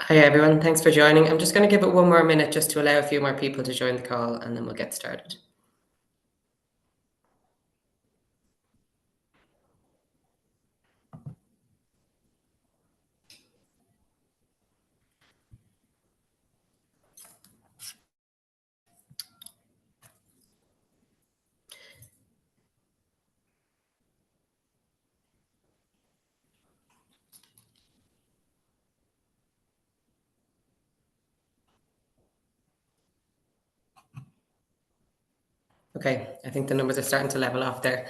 Hi everyone, thanks for joining. I'm just going to give it one more minute just to allow a few more people to join the call and then we'll get started. Okay, I think the numbers are starting to level off there.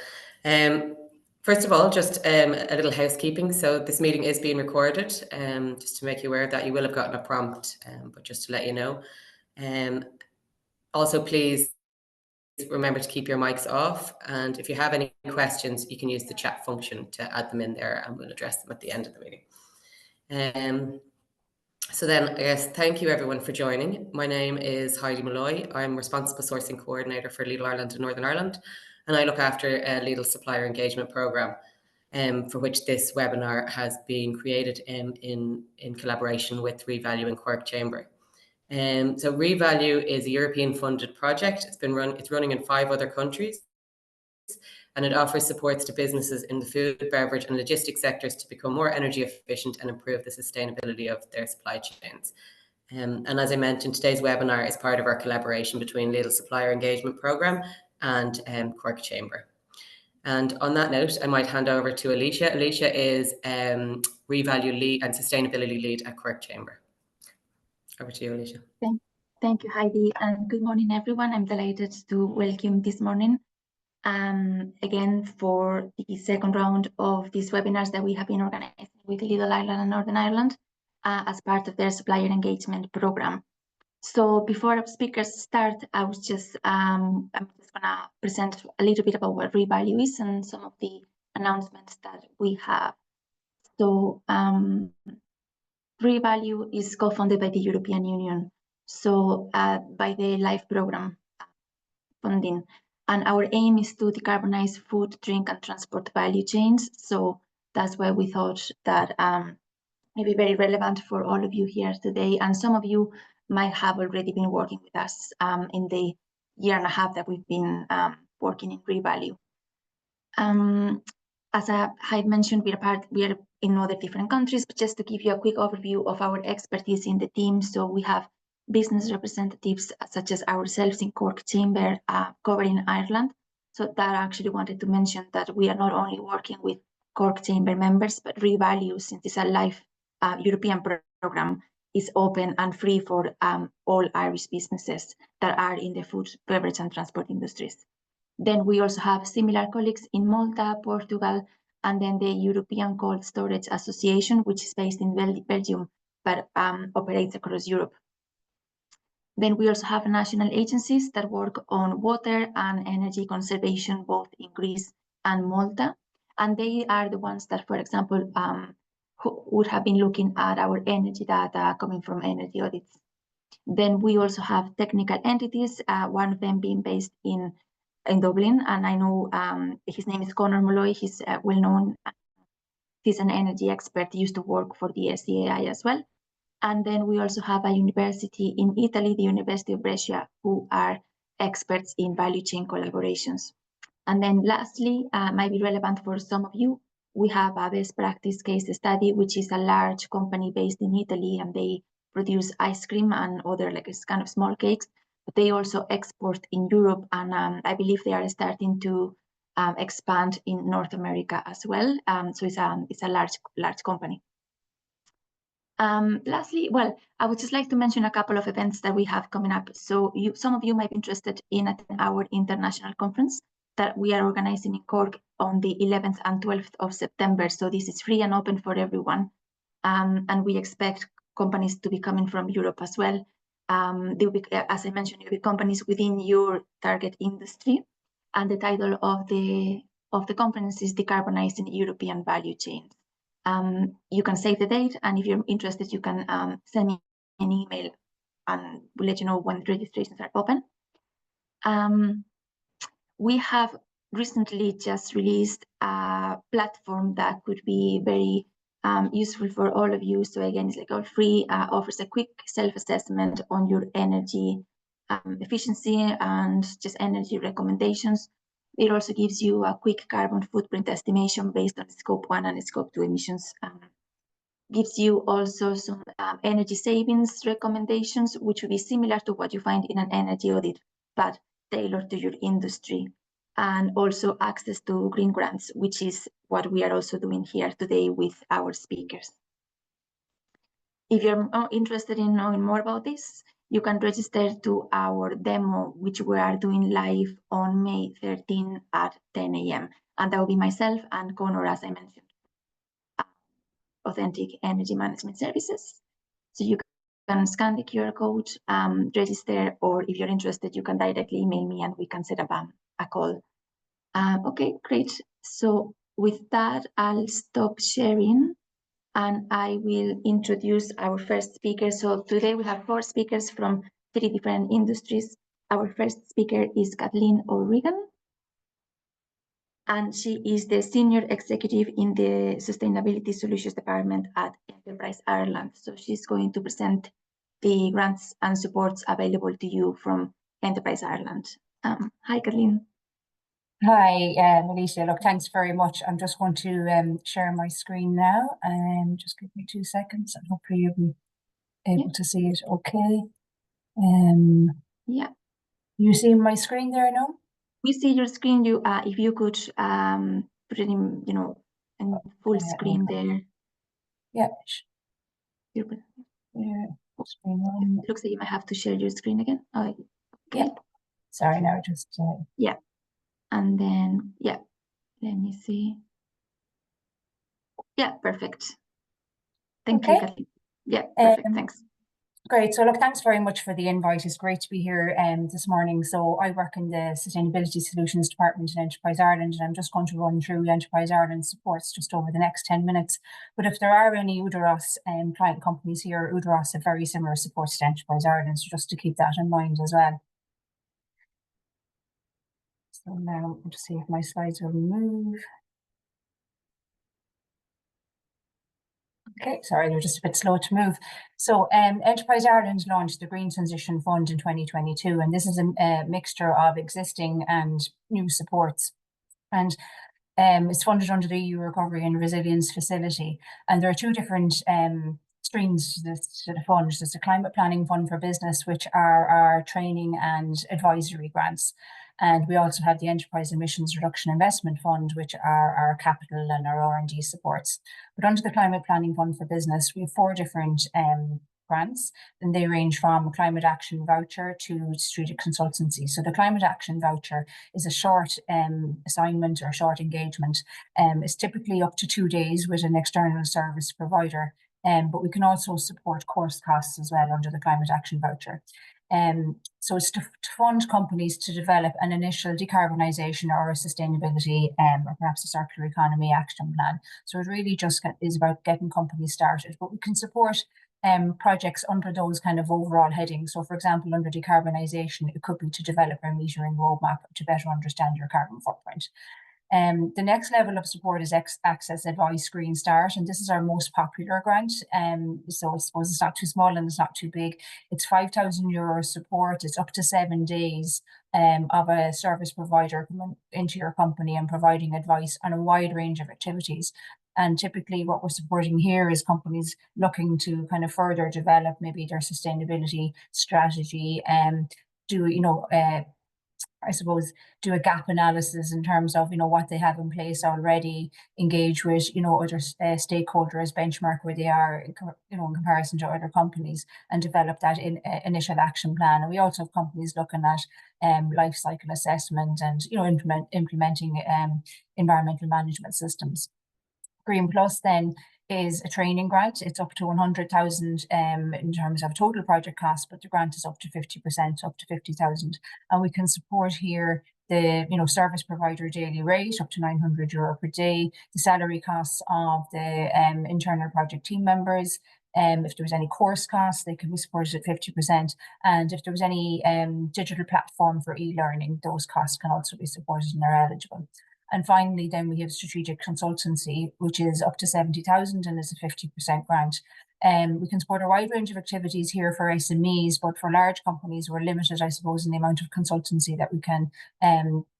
First of all, just a little housekeeping. So this meeting is being recorded, just to make you aware of that. You will have gotten a prompt, but just to let you know. Also, please remember to keep your mics off. And if you have any questions, you can use the chat function to add them in there and we'll address them at the end of the meeting. So then, I guess, thank you everyone for joining. My name is Heidi Malloy. I'm Responsible Sourcing Coordinator for Lidl Ireland and Northern Ireland, and I look after Lidl's Supplier Engagement Programme, for which this webinar has been created in collaboration with REEValue and Cork Chamber. So REEValue is a European funded project. It's running in 5 other countries, and it offers supports to businesses in the food, beverage and logistics sectors to become more energy efficient and improve the sustainability of their supply chains. And as I mentioned, today's webinar is part of our collaboration between Lidl Supplier Engagement Programme and Cork Chamber. And on that note, I might hand over to Alicia. Alicia is REEValue Lead and Sustainability Lead at Cork Chamber. Over to you, Alicia. Thank you, Heidi, and good morning, everyone. I'm delighted to welcome this morning again for the second round of these webinars that we have been organizing with Lidl Ireland and Northern Ireland as part of their supplier engagement program. So before our speakers start, I'm just gonna present a little bit about what REEValue is and some of the announcements that we have. So REEValue is co-funded by the European Union, so by the LIFE program funding. And our aim is to decarbonize food, drink, and transport value chains. So that's why we thought that may be very relevant for all of you here today. And some of you might have already been working with us in the year and a half that we've been working in REEValue. As I had mentioned, we are in other different countries, but just to give you a quick overview of our expertise in the team. So we have business representatives such as ourselves in Cork Chamber covering Ireland. So that I actually wanted to mention that we are not only working with Cork Chamber members, but REEValue, since it's a live European program, is open and free for all Irish businesses that are in the food, beverage and transport industries. Then we also have similar colleagues in Malta, Portugal, and then the European Cold Storage Association, which is based in Belgium, but operates across Europe. Then we also have national agencies that work on water and energy conservation, both in Greece and Malta. And they are the ones that, for example, who would have been looking at our energy data coming from energy audits. Then we also have technical entities, one of them being based in Dublin. And I know his name is Conor Molloy. He's well known. He's an energy expert. He used to work for the SCAI as well. And then we also have a university in Italy, the University of Brescia, who are experts in value chain collaborations. And then lastly, might be relevant for some of you, we have a best practice case study, which is a large company based in Italy, and they produce ice cream and other like kind of small cakes, but they also export in Europe. And I believe they are starting to expand in North America as well. So it's a large company. Lastly, well, I would just like to mention a couple of events that we have coming up. So some of you might be interested in attending our international conference that we are organizing in Cork on the 11th and 12th of September. So this is free and open for everyone. And we expect companies to be coming from Europe as well. There will be, as I mentioned, there will be companies within your target industry. And the title of the conference is Decarbonizing European Value Chains. You can save the date, and if you're interested, you can send me an email and we'll let you know when registrations are open. We have recently just released a platform that could be very useful for all of you. So again, it's like all free, offers a quick self-assessment on your energy efficiency and just energy recommendations. It also gives you a quick carbon footprint estimation based on Scope 1 and Scope 2 emissions. Gives you also some energy savings recommendations, which will be similar to what you find in an energy audit, but tailored to your industry. And also access to green grants, which is what we are also doing here today with our speakers. If you're interested in knowing more about this, you can register to our demo, which we are doing live on May 13 at 10 a.m. And that will be myself and Connor, as I mentioned, Authentic Energy Management Services. So you can scan the QR code, register, or if you're interested, you can directly email me and we can set up a call. Okay, great. So with that, I'll stop sharing and I will introduce our first speaker. So today we have 4 speakers from 3 different industries. Our first speaker is Kathleen O'Regan, and she is the Senior Executive in the Sustainability Solutions Department at Enterprise Ireland. So she's going to present the grants and supports available to you from Enterprise Ireland. Hi, Kathleen. Hi, Melissa. Look, thanks very much. I'm just going to share my screen now, and just give me 2 seconds, and hopefully you'll be able to see it okay. Yeah. You see my screen there now? We see your screen. You, if you could put it in, in full screen there. Yeah. Screen one. Looks like you might have to share your screen again. Oh, okay. Yeah. Sorry, now just. Yeah. And then, yeah, let me see. Yeah, perfect. Thank you, Kathleen. Yeah, perfect, thanks. Great. So look, thanks very much for the invite. It's great to be here this morning. So I work in the Sustainability Solutions Department in Enterprise Ireland, and I'm just going to run through Enterprise Ireland supports just over the next 10 minutes. But if there are any Udaros client companies here, Udaros have very similar supports to Enterprise Ireland, so just to keep that in mind as well. So now I'll just see if my slides will move. Okay, sorry, they're just a bit slow to move. So Enterprise Ireland launched the Green Transition Fund in 2022, and this is a mixture of existing and new supports. And it's funded under the EU Recovery and Resilience Facility. And there are 2 different streams to the fund. There's a Climate Planning Fund for Business, which are our training and advisory grants. And we also have the Enterprise Emissions Reduction Investment Fund, which are our capital and our R&D supports. But under the Climate Planning Fund for Business, we have 4 different grants, and they range from a climate action voucher to strategic consultancy. So the climate action voucher is a short assignment or short engagement. It's typically up to 2 days with an external service provider. But we can also support course costs as well under the climate action voucher. So it's to fund companies to develop an initial decarbonisation or a sustainability or perhaps a circular economy action plan. So it really just is about getting companies started, but we can support projects under those kind of overall headings. So for example, under decarbonisation, it could be to develop a metering roadmap to better understand your carbon footprint. The next level of support is Access Advice Green Start, and this is our most popular grant. So I suppose it's not too small and it's not too big. It's €5,000 support. It's up to 7 days of a service provider coming into your company and providing advice on a wide range of activities. And typically what we're supporting here is companies looking to kind of further develop maybe their sustainability strategy and I suppose, do a gap analysis in terms of, what they have in place already, engage with, other stakeholders, benchmark where they are, in comparison to other companies, and develop that initial action plan. And we also have companies looking at life cycle assessment and, implementing environmental management systems. Green Plus then is a training grant. It's up to 100,000 in terms of total project cost, but the grant is up to 50%, up to 50,000. And we can support here the service provider daily rate up to €900 per day, the salary costs of the internal project team members. If there was any course costs, they can be supported at 50%. And if there was any digital platform for e-learning, those costs can also be supported and are eligible. And finally, then we have strategic consultancy, which is up to 70,000 and is a 50% grant. We can support a wide range of activities here for SMEs, but for large companies, we're limited, I suppose, in the amount of consultancy that we can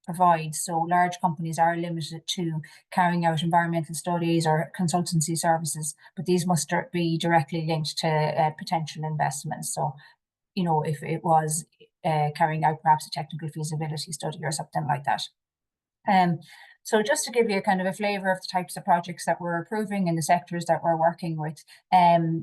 provide. So large companies are limited to carrying out environmental studies or consultancy services, but these must be directly linked to potential investments. So, you know, if it was carrying out perhaps a technical feasibility study or something like that. So just to give you a kind of a flavour of the types of projects that we're approving and the sectors that we're working with,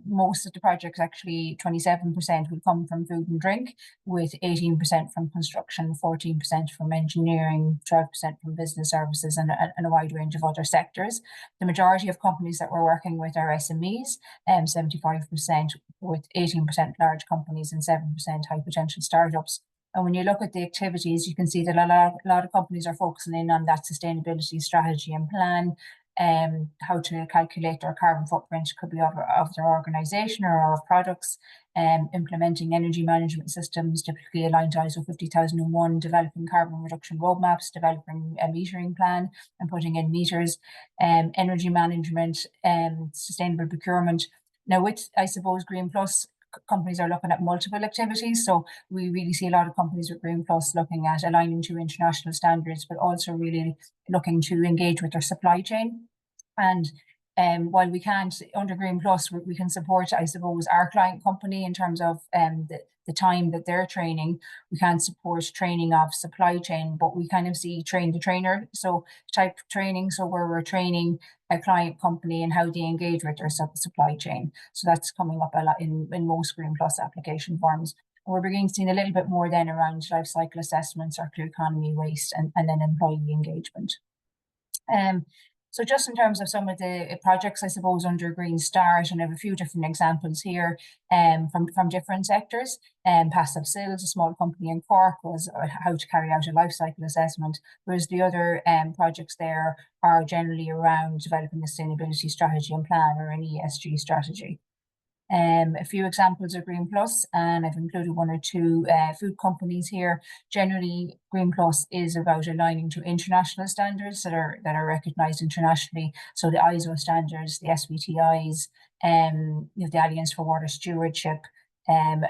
most of the projects, actually 27%, will come from food and drink, with 18% from construction, 14% from engineering, 12% from business services, and a wide range of other sectors. The majority of companies that we're working with are SMEs, 75%, with 18% large companies and 7% high potential startups. And when you look at the activities, you can see that a lot of companies are focusing in on that sustainability strategy and plan, how to calculate their carbon footprint, could be of their organisation or of products, implementing energy management systems, typically aligned to ISO 50001, developing carbon reduction roadmaps, developing a metering plan and putting in meters, energy management, sustainable procurement. Now with, I suppose, Green Plus, companies are looking at multiple activities. So we really see a lot of companies with Green Plus looking at aligning to international standards, but also really looking to engage with their supply chain. And while we can't, under Green Plus, we can support, I suppose, our client company in terms of the time that they're training. We can't support training of supply chain, but we kind of see train the trainer. So type training, so where we're training a client company and how they engage with their supply chain. So that's coming up a lot in most Green Plus application forms. And we're beginning to see a little bit more then around life cycle assessment, circular economy, waste, and then employee engagement. So just in terms of some of the projects, I suppose, under Green Start, and I have a few different examples here from different sectors. Passive Sills, a small company in Cork, was how to carry out a life cycle assessment, whereas the other projects there are generally around developing a sustainability strategy and plan, or an ESG strategy. A few examples of Green Plus, and I've included one or two food companies here. Generally, Green Plus is about aligning to international standards that are recognised internationally. So the ISO standards, the SBTIs, you have the Alliance for Water Stewardship,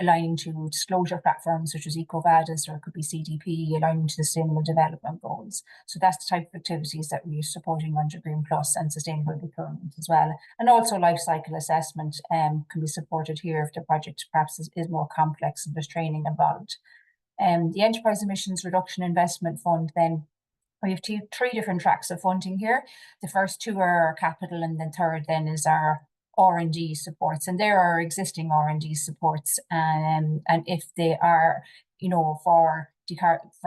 aligning to disclosure platforms such as EcoVadis, or it could be CDP, aligning to the Sustainable Development Goals. So that's the type of activities that we're supporting under Green Plus, and sustainable procurement as well. And also life cycle assessment can be supported here if the project perhaps is more complex and there's training involved. The Enterprise Emissions Reduction Investment Fund, then we have three different tracks of funding here. The first two are our capital, and then third then is our R&D supports, and there are existing R&D supports, and if they are, you know, for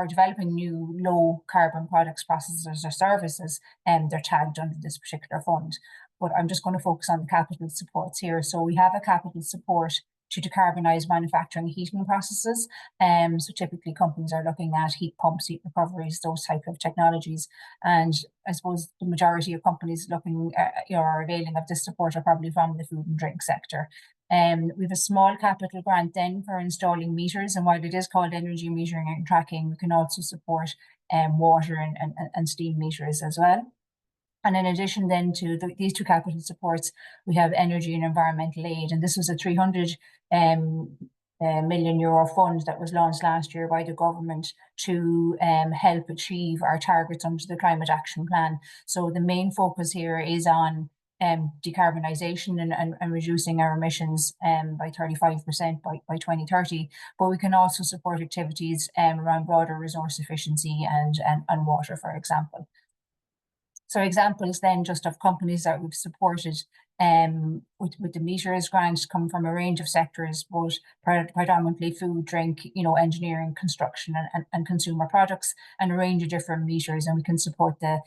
developing new low carbon products, processes, or services, they're tagged under this particular fund. But I'm just going to focus on the capital supports here. So we have a capital support to decarbonise manufacturing heating processes. So typically companies are looking at heat pumps, heat recoveries, those type of technologies. And I suppose the majority of companies looking or availing of this support are probably from the food and drink sector. We have a small capital grant then for installing meters, and while it is called energy metering and tracking, we can also support water and steam meters as well. And in addition then to these two capital supports, we have energy and environmental aid. And this was a 300 million euro fund that was launched last year by the government to help achieve our targets under the Climate Action Plan. So the main focus here is on decarbonisation and reducing our emissions by 35% by 2030. But we can also support activities around broader resource efficiency and water, for example. So examples then just of companies that we've supported with the meters grant come from a range of sectors, but predominantly food, drink, you know, engineering, construction, and consumer products, and a range of different meters. And we can support the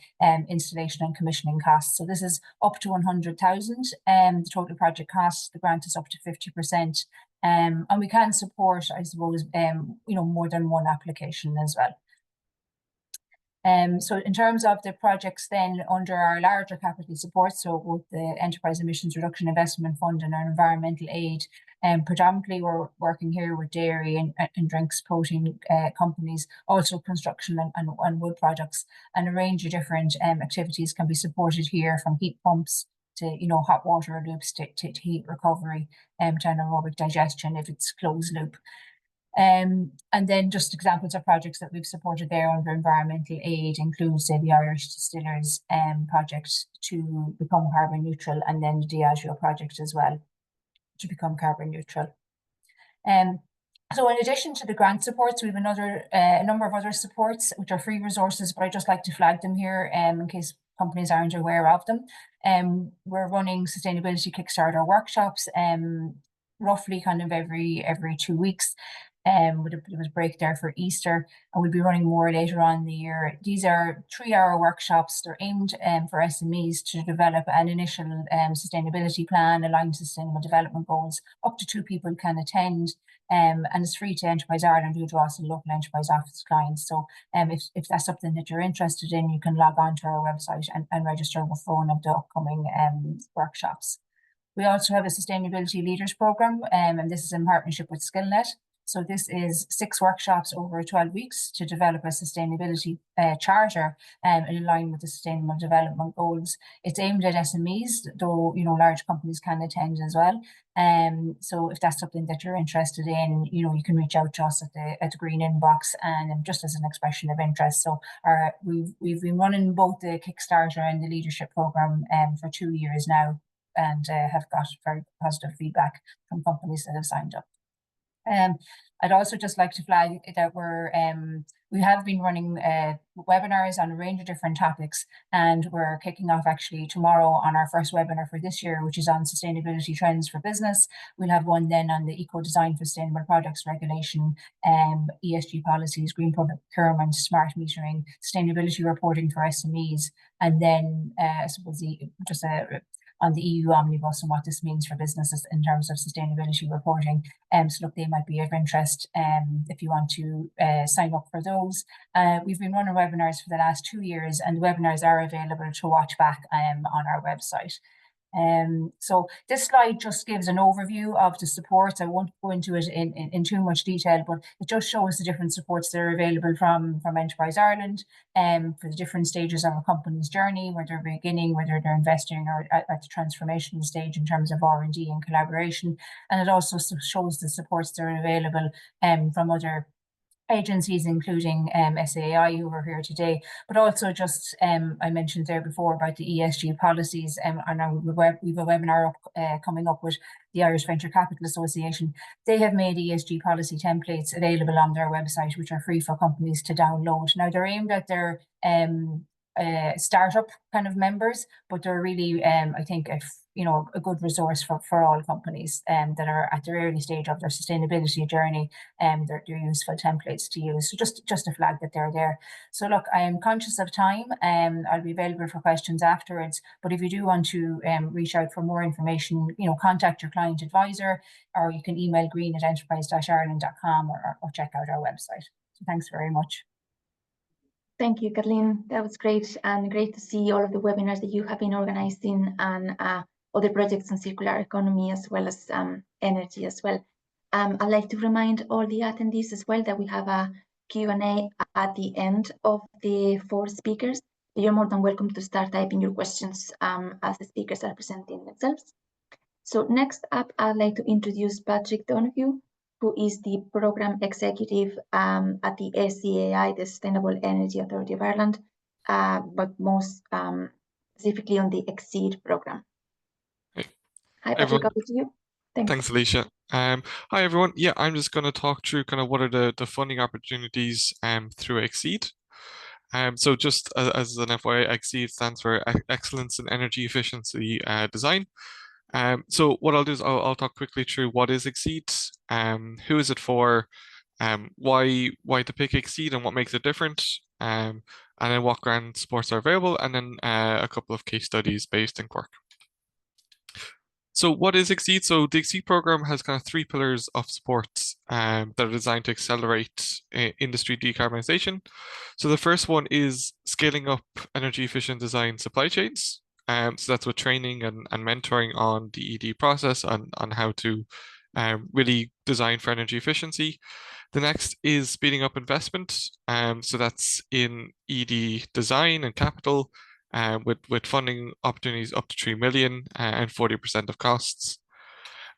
installation and commissioning costs. So this is up to 100,000. The total project cost, the grant is up to 50%. And we can support, I suppose, you know, more than one application as well. So in terms of the projects then under our larger capital support, so both the Enterprise Emissions Reduction Investment Fund and our environmental aid, predominantly we're working here with dairy and drinks protein companies, also construction and wood projects, and a range of different activities can be supported here, from heat pumps to hot water loops to heat recovery, to anaerobic digestion if it's closed loop. And then just examples of projects that we've supported there under environmental aid include, say, the Irish Distillers project to become carbon neutral, and then the Diageo project as well to become carbon neutral. So in addition to the grant supports, we have a number of other supports which are free resources, but I just like to flag them here in case companies aren't aware of them. We're running sustainability Kickstarter workshops roughly kind of every 2 weeks. With a bit of a break there for Easter, and we'll be running more later on in the year. These are 3-hour workshops. They're aimed for SMEs to develop an initial sustainability plan aligned to sustainable development goals. Up to 2 people can attend, and it's free to Enterprise Ireland, who draws the local enterprise office clients. So if that's something that you're interested in, you can log on to our website and register with phone of the upcoming workshops. We also have a Sustainability Leaders Programme, and this is in partnership with SkillNet. So this is 6 workshops over 12 weeks to develop a sustainability charter in line with the Sustainable Development Goals. It's aimed at SMEs, though large companies can attend as well. So if that's something that you're interested in, you can reach out to us at the green inbox, and just as an expression of interest. So we've been running both the Kickstarter and the leadership program for 2 years now, and have got very positive feedback from companies that have signed up. I'd also just like to flag that we have been running webinars on a range of different topics, and we're kicking off actually tomorrow on our first webinar for this year, which is on sustainability trends for business. We'll have one then on the eco-design for sustainable products regulation, ESG policies, green procurement, smart metering, sustainability reporting for SMEs, and then I suppose on the EU Omnibus and what this means for businesses in terms of sustainability reporting. So look, they might be of interest if you want to sign up for those. We've been running webinars for the last 2 years, and the webinars are available to watch back on our website. So this slide just gives an overview of the supports. I won't go into it in too much detail, but it just shows the different supports that are available from Enterprise Ireland for the different stages of a company's journey, whether they're beginning, whether they're investing, or at the transformational stage in terms of R&D and collaboration. And it also shows the supports that are available from other agencies, including SAI, who are here today, but also just I mentioned there before about the ESG policies, and we've a webinar coming up with the Irish Venture Capital Association. They have made ESG policy templates available on their website, which are free for companies to download. Now they're aimed at their startup kind of members, but they're really I think a good resource for all companies that are at the early stage of their sustainability journey. They're useful templates to use. So just a flag that they're there. So look, I am conscious of time. I'll be available for questions afterwards. But if you do want to reach out for more information, contact your client advisor, or you can email green@enterprise-ireland.com or check out our website. So thanks very much. Thank you, Kathleen. That was great, and great to see all of the webinars that you have been organizing, and other projects on circular economy, as well as energy as well. I'd like to remind all the attendees as well that we have a Q&A at the end of the 4 speakers. You're more than welcome to start typing your questions as the speakers are presenting themselves. So next up, I'd like to introduce Patrick Donoghue, who is the Program Executive at the SEAI, the Sustainable Energy Authority of Ireland, but most specifically on the EXCEED program. Hey. Hi, Patrick, over to you. Thanks, Alicia. Hi, everyone. Yeah, I'm just going to talk through kind of what are the funding opportunities through EXCEED. So just as an FYI, EXCEED stands for Excellence in Energy Efficiency Design. So what I'll do is I'll talk quickly through what is EXCEED, who is it for, why to pick EXCEED and what makes it different, and then what grant supports are available, and then a couple of case studies based in Cork. So what is Exceed? So the Exceed program has kind of three pillars of support that are designed to accelerate industry decarbonization. So the first one is scaling up energy efficient design supply chains. So that's with training and mentoring on the ED process on how to really design for energy efficiency. The next is speeding up investment. So that's in ED design and capital, with funding opportunities up to 3 million and 40% of costs.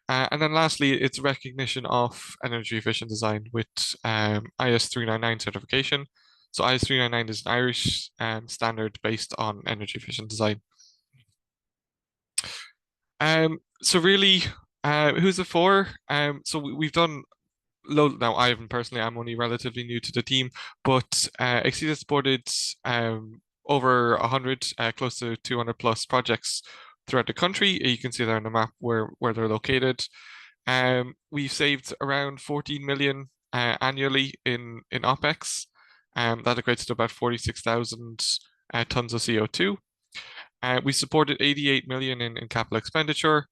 And then lastly, it's recognition of energy efficient design with IS 399 certification. So IS 399 is an Irish standard based on energy efficient design. So really, who's it for? So we've done load now. I haven't personally. I'm only relatively new to the team, but Exceed has supported over 100, close to 200 plus projects throughout the country. You can see there on the map where they're located. We've saved around 14 million annually in OPEX. That equates to about 46,000 tons of CO2. We supported 88 million in capital expenditure,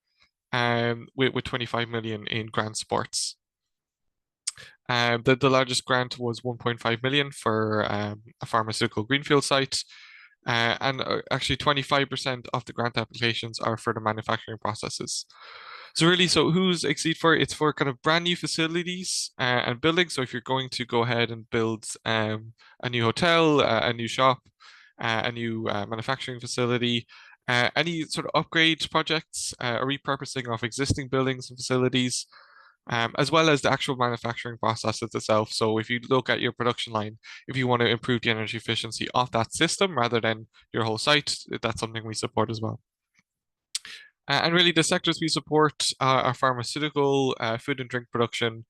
with 25 million in grant supports. The largest grant was 1.5 million for a pharmaceutical greenfield site. And actually 25% of the grant applications are for the manufacturing processes. So really, so who's Exceed for? It's for kind of brand new facilities and buildings. So if you're going to go ahead and build a new hotel, a new shop, a new manufacturing facility, any sort of upgrade projects, or repurposing of existing buildings and facilities, as well as the actual manufacturing process itself. So if you look at your production line, if you want to improve the energy efficiency of that system rather than your whole site, that's something we support as well. And really the sectors we support are pharmaceutical, food and drink production,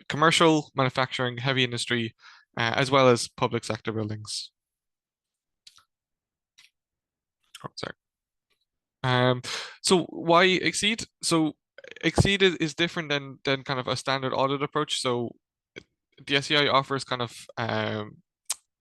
commercial, manufacturing, heavy industry, as well as public sector buildings. Oh, sorry. So why Exceed? So Exceed is different than kind of a standard audit approach. So the SEI offers kind of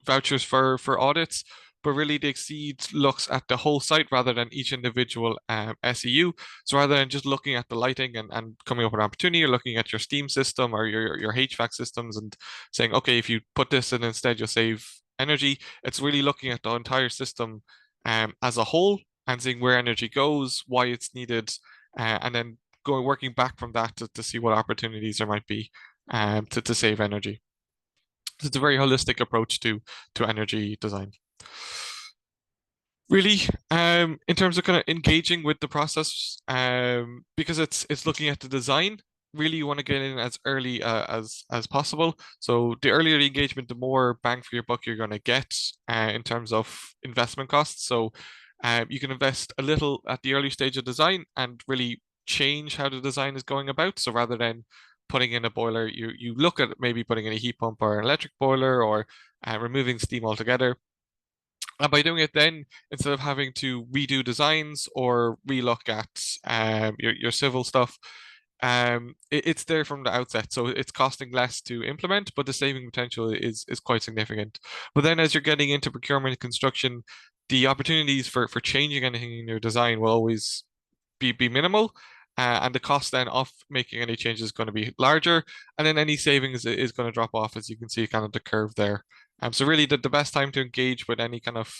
vouchers for audits, but really the Exceed looks at the whole site rather than each individual SEU. So rather than just looking at the lighting and coming up with an opportunity, you're looking at your steam system or your HVAC systems and saying, okay, if you put this in instead, you'll save energy. It's really looking at the entire system as a whole and seeing where energy goes, why it's needed, and then working back from that to see what opportunities there might be to save energy. So it's a very holistic approach to energy design. Really, in terms of kind of engaging with the process, because it's looking at the design, really you want to get in as early as possible. So the earlier the engagement, the more bang for your buck you're going to get in terms of investment costs. So you can invest a little at the early stage of design and really change how the design is going about. So rather than putting in a boiler, you look at maybe putting in a heat pump or an electric boiler or removing steam altogether. And by doing it then, instead of having to redo designs or relook at your civil stuff, it's there from the outset. So it's costing less to implement, but the saving potential is quite significant. But then as you're getting into procurement and construction, the opportunities for changing anything in your design will always be minimal. And the cost then of making any changes is going to be larger. And then any savings is going to drop off, as you can see kind of the curve there. So really the best time to engage with any kind of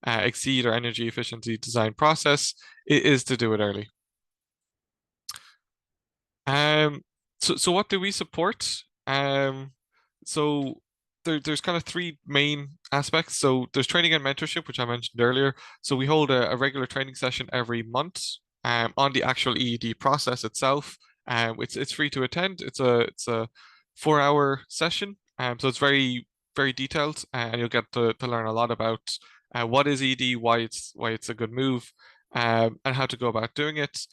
Exceed or energy efficiency design process is to do it early. So what do we support? So there's kind of three main aspects. So there's training and mentorship, which I mentioned earlier. So we hold a regular training session every month on the actual EED process itself. It's free to attend. It's a 4-hour session. So it's very detailed, and you'll get to learn a lot about what is ED, why it's a good move, and how to go about doing it.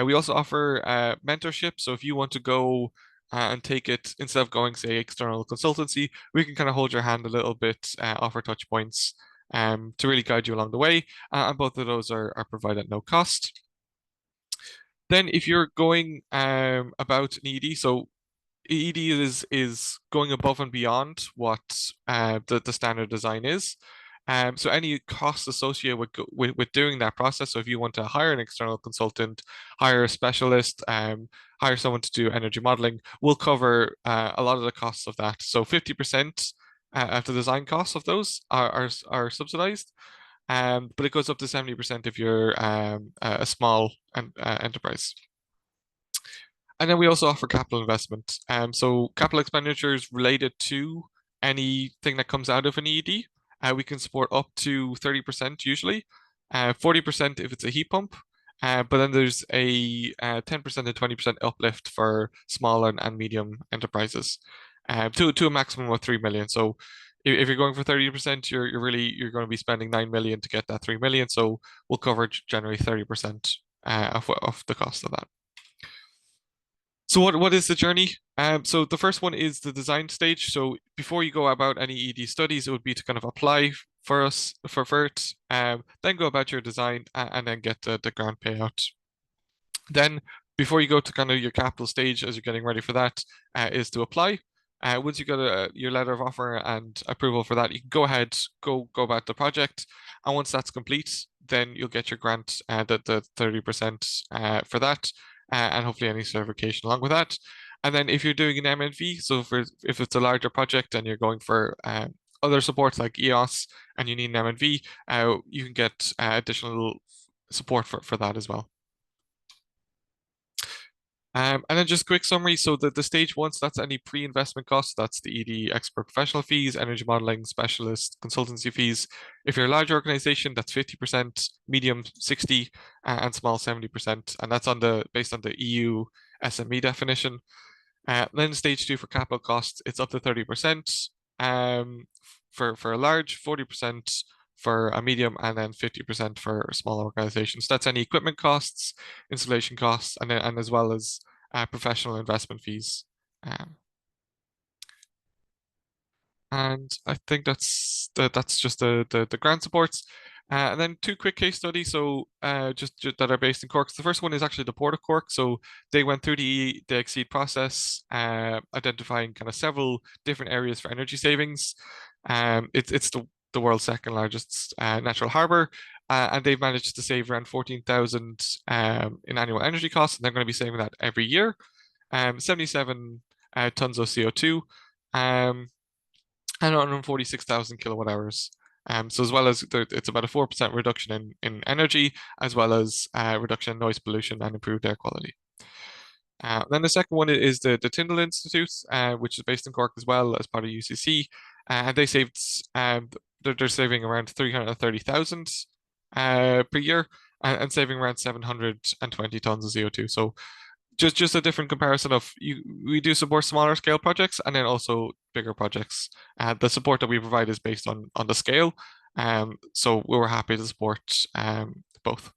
We also offer mentorship. So if you want to go and take it instead of going, say, external consultancy, we can kind of hold your hand a little bit, offer touch points to really guide you along the way. And both of those are provided at no cost. Then if you're going about an ED, so ED is going above and beyond what the standard design is. So any costs associated with doing that process. So if you want to hire an external consultant, hire a specialist, hire someone to do energy modeling, we'll cover a lot of the costs of that. So 50% of the design costs of those are subsidized, but it goes up to 70% if you're a small enterprise. And then we also offer capital investment. So capital expenditures related to anything that comes out of an EED, we can support up to 30% usually, 40% if it's a heat pump. But then there's a 10% to 20% uplift for small and medium enterprises, to a maximum of 3 million. So if you're going for 30%, you're going to be spending 9 million to get that 3 million. So we'll cover generally 30% of the cost of that. So what is the journey? So the first one is the design stage. So before you go about any ED studies, it would be to kind of apply for us for it, then go about your design and then get the grant payout. Then before you go to kind of your capital stage, as you're getting ready for that, is to apply. Once you got your letter of offer and approval for that, you can go ahead, go about the project, and once that's complete, then you'll get your grant, the 30% for that, and hopefully any certification along with that. And then if you're doing an MNV, so if it's a larger project and you're going for other supports like EOS and you need an MNV, you can get additional support for that as well. And then just a quick summary. So the stage one, so that's any pre-investment costs. That's the ED expert professional fees, energy modeling, specialist consultancy fees. If you're a large organization, that's 50%, medium 60, and small 70%. And that's based on the EU SME definition. Then stage two for capital costs, it's up to 30%. For a large, 40% for a medium, and then 50% for small organizations. That's any equipment costs, installation costs, and as well as professional investment fees. And I think that's just the grant supports. And then two quick case studies, so just that are based in Cork. So the first one is actually the Port of Cork. So they went through the Exceed process, identifying kind of several different areas for energy savings. It's the world's second largest natural harbour, and they've managed to save around 14,000 in annual energy costs, and they're going to be saving that every year. 77 tons of CO2, and 146,000 kilowatt hours. So as well as it's about a 4% reduction in energy, as well as reduction in noise pollution and improved air quality. Then the second one is the Tyndall Institute, which is based in Cork as well as part of UCC. And they saved, they're saving around 330,000 per year, and saving around 720 tons of CO2. So just a different comparison of we do support smaller scale projects and then also bigger projects. The support that we provide is based on the scale. So we were happy to support both.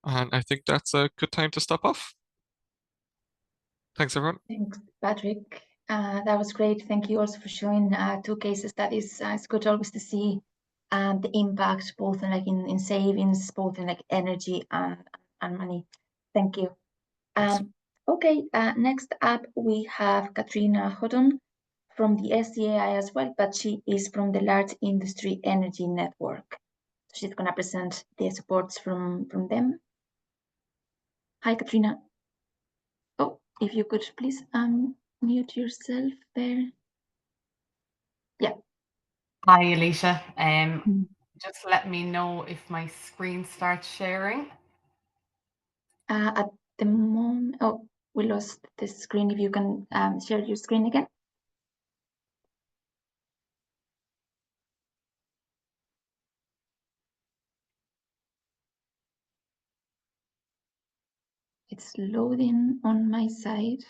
And I think that's a good time to stop off. Thanks, everyone. Thanks, Patrick. That was great. Thank you also for showing two case studies. It's good always to see the impact both in savings, both in like energy and money. Thank you. Okay, next up we have Katrina Hodon from the SDAI as well, but she is from the Large Industry Energy Network. She's going to present the supports from them. Hi, Katrina. Oh, if you could please mute yourself there. Yeah. Hi, Alicia. Just let me know if my screen starts sharing. At the moment, oh, we lost the screen. If you can share your screen again. It's loading on my side.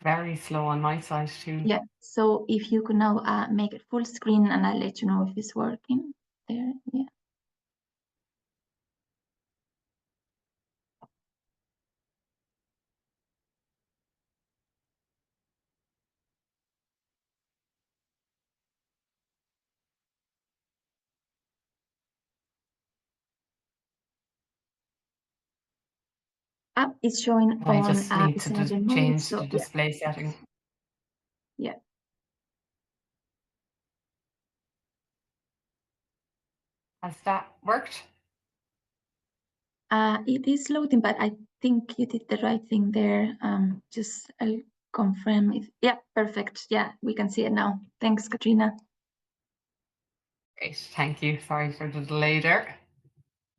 Very slow on my side too. Yeah, so if you could now make it full screen and I'll let you know if it's working there. Yeah. It's showing I on just need to mode, change so the display setting. yeah. Has that worked? It is loading, but I think you did the right thing there. Just I'll confirm if, yeah, perfect. Yeah, we can see it now. Thanks, Katrina. Great, thank you. Sorry for the delay there.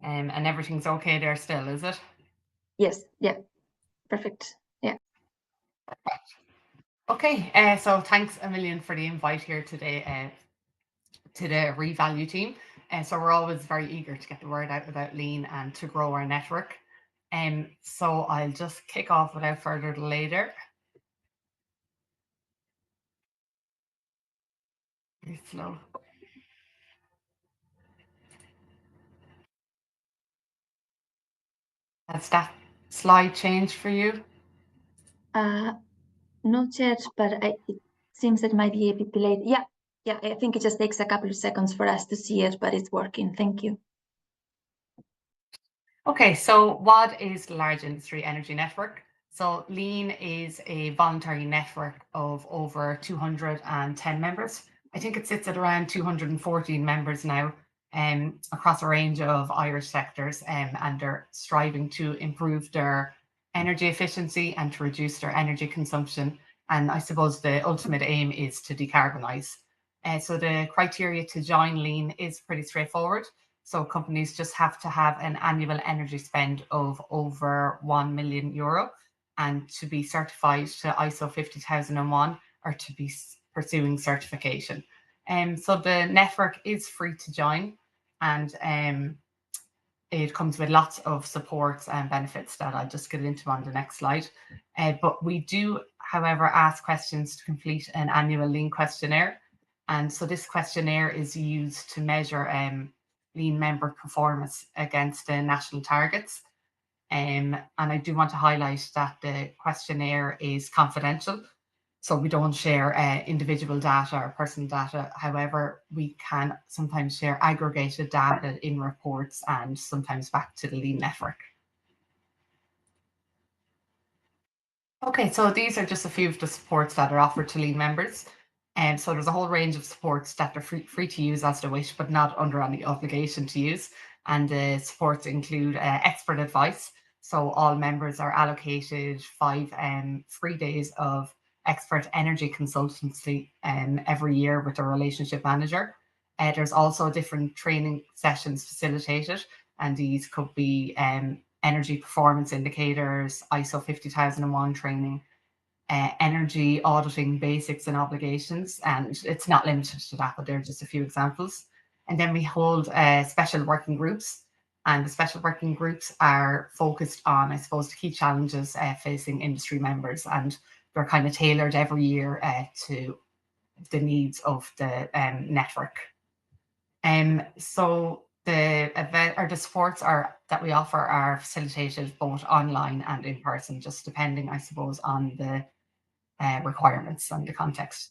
And everything's okay there still, is it? Yes, yeah, perfect. Yeah. Okay, so thanks a million for the invite here today to the REEValue team. So we're always very eager to get the word out about Lean and to grow our network. So I'll just kick off without further delay there. Very slow. Has that slide changed for you? Not yet, but it seems that it might be a bit delayed. Yeah, I think it just takes a couple of seconds for us to see it, but it's working. Thank you. Okay, so what is the Large Industry Energy Network? So Lean is a voluntary network of over 210 members. I think it sits at around 214 members now across a range of Irish sectors, and they're striving to improve their energy efficiency and to reduce their energy consumption. And I suppose the ultimate aim is to decarbonise. So the criteria to join Lean is pretty straightforward. So companies just have to have an annual energy spend of over €1 million and to be certified to ISO 50001 or to be pursuing certification. So the network is free to join, and it comes with lots of supports and benefits that I'll just get into on the next slide. But we do, however, ask questions to complete an annual Lean questionnaire. And so this questionnaire is used to measure Lean member performance against the national targets. And I do want to highlight that the questionnaire is confidential. So we don't share individual data or personal data. However, we can sometimes share aggregated data in reports and sometimes back to the Lean network. Okay, so these are just a few of the supports that are offered to Lean members. And so there's a whole range of supports that are free to use as they wish, but not under any obligation to use. And the supports include expert advice. So all members are allocated 5 free days of expert energy consultancy every year with a relationship manager. There's also different training sessions facilitated, and these could be energy performance indicators, ISO 50001 training, energy auditing basics and obligations, and it's not limited to that, but they're just a few examples. And then we hold special working groups, and the special working groups are focused on, I suppose, the key challenges facing industry members, and they're kind of tailored every year to the needs of the network. So the event or the supports that we offer are facilitated both online and in person, just depending, I suppose, on the requirements and the context.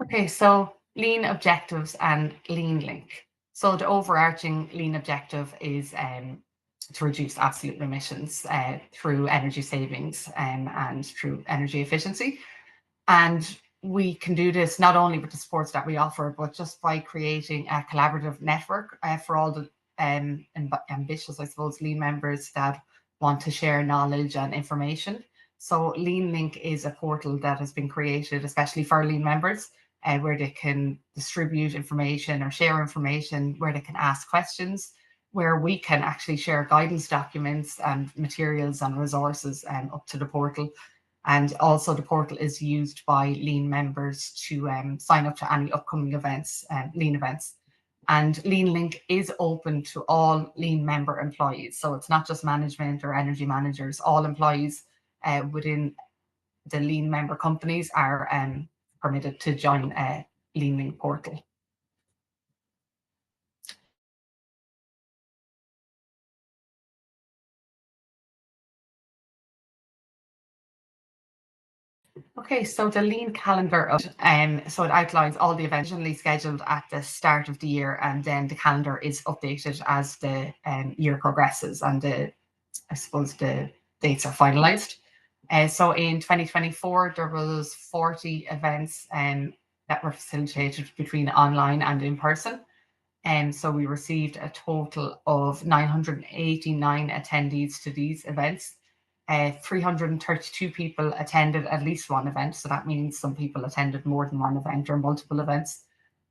Okay, so Lean objectives and Lean link. So the overarching Lean objective is to reduce absolute emissions through energy savings and through energy efficiency. And we can do this not only with the supports that we offer, but just by creating a collaborative network for all the ambitious, I suppose, Lean members that want to share knowledge and information. So Lean Link is a portal that has been created especially for Lean members, where they can distribute information or share information, where they can ask questions, where we can actually share guidance documents and materials and resources up to the portal. And also the portal is used by Lean members to sign up to any upcoming events, Lean events. And Lean Link is open to all Lean member employees. So it's not just management or energy managers, all employees within the Lean member companies are permitted to join Lean Link portal. Okay, so the Lean calendar, so it outlines all the events originally scheduled at the start of the year, and then the calendar is updated as the year progresses and I suppose the dates are finalised. So in 2024, there was 40 events that were facilitated between online and in person. So we received a total of 989 attendees to these events. 332 people attended at least one event. So that means some people attended more than one event or multiple events.